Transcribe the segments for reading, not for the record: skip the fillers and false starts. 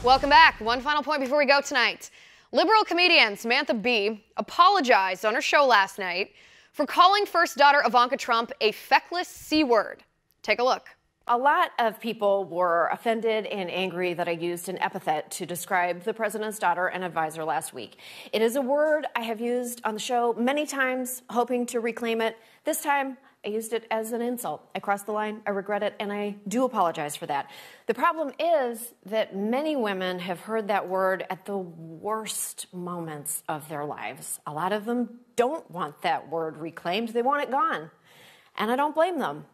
Welcome back. One final point before we go tonight. Liberal comedian Samantha Bee apologized on her show last night for calling first daughter Ivanka Trump a feckless C-word. Take a look. A lot of people were offended and angry that I used an epithet to describe the president's daughter and advisor last week. It is a word I have used on the show many times, hoping to reclaim it. This time, I used it as an insult. I crossed the line, I regret it, and I do apologize for that. The problem is that many women have heard that word at the worst moments of their lives. A lot of them don't want that word reclaimed. They want it gone. And I don't blame them.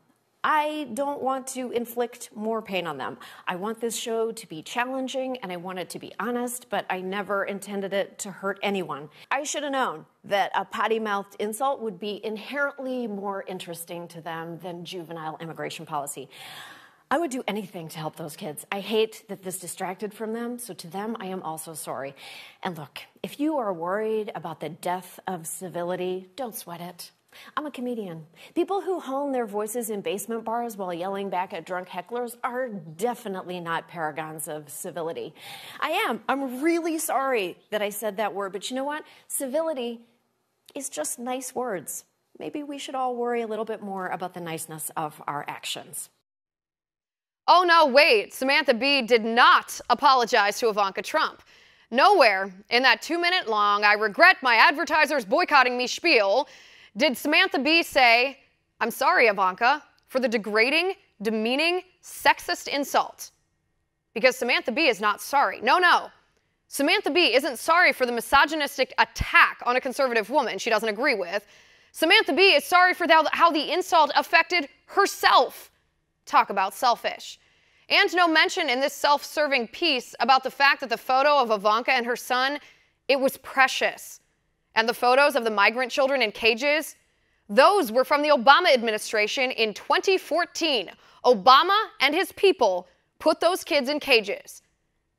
I don't want to inflict more pain on them. I want this show to be challenging and I want it to be honest, but I never intended it to hurt anyone. I should have known that a potty-mouthed insult would be inherently more interesting to them than juvenile immigration policy. I would do anything to help those kids. I hate that this distracted from them, so to them, I am also sorry. And look, if you are worried about the death of civility, don't sweat it. I'm a comedian. People who hone their voices in basement bars while yelling back at drunk hecklers are definitely not paragons of civility. I'm really sorry that I said that word, but you know what? Civility is just nice words. Maybe we should all worry a little bit more about the niceness of our actions. Oh no, wait. Samantha Bee did not apologize to Ivanka Trump. Nowhere in that 2-minute long, I regret my advertisers boycotting me spiel did Samantha Bee say, "I'm sorry, Ivanka, for the degrading, demeaning, sexist insult." Because Samantha Bee is not sorry. No. Samantha Bee isn't sorry for the misogynistic attack on a conservative woman she doesn't agree with. Samantha Bee is sorry for how the insult affected herself. Talk about selfish. And no mention in this self-serving piece about the fact that the photo of Ivanka and her son, it was precious. And the photos of the migrant children in cages, those were from the Obama administration in 2014. Obama and his people put those kids in cages.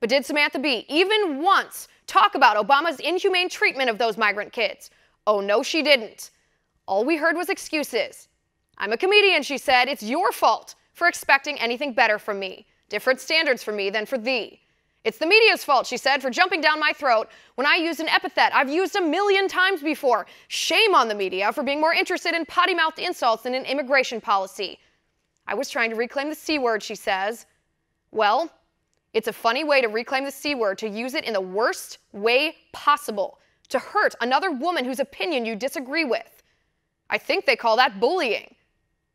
But did Samantha Bee even once talk about Obama's inhumane treatment of those migrant kids? Oh, no, she didn't. All we heard was excuses. "I'm a comedian," she said. "It's your fault for expecting anything better from me. Different standards for me than for thee. It's the media's fault," she said, "for jumping down my throat when I used an epithet I've used 1,000,000 times before. Shame on the media for being more interested in potty-mouthed insults than in immigration policy. I was trying to reclaim the C-word," she says. Well, it's a funny way to reclaim the C-word, to use it in the worst way possible, to hurt another woman whose opinion you disagree with. I think they call that bullying.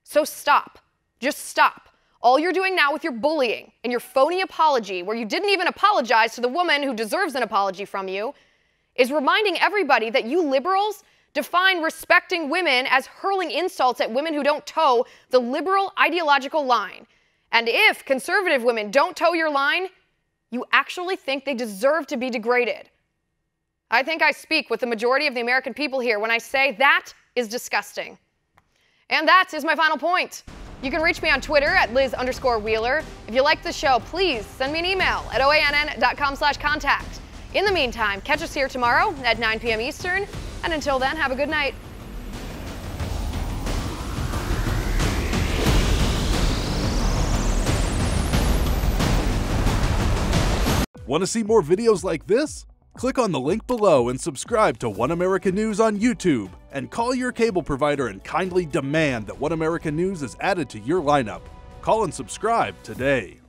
So stop. Just stop. All you're doing now with your bullying and your phony apology, where you didn't even apologize to the woman who deserves an apology from you, is reminding everybody that you liberals define respecting women as hurling insults at women who don't toe the liberal ideological line. And if conservative women don't toe your line, you actually think they deserve to be degraded. I think I speak with the majority of the American people here when I say that is disgusting. And that is my final point. You can reach me on Twitter at Liz_Wheeler. If you like the show, please send me an email at oann.com/contact. In the meantime, catch us here tomorrow at 9 p.m. Eastern. And until then, have a good night. Want to see more videos like this? Click on the link below and subscribe to One America News on YouTube. And call your cable provider and kindly demand that One America News is added to your lineup. Call and subscribe today.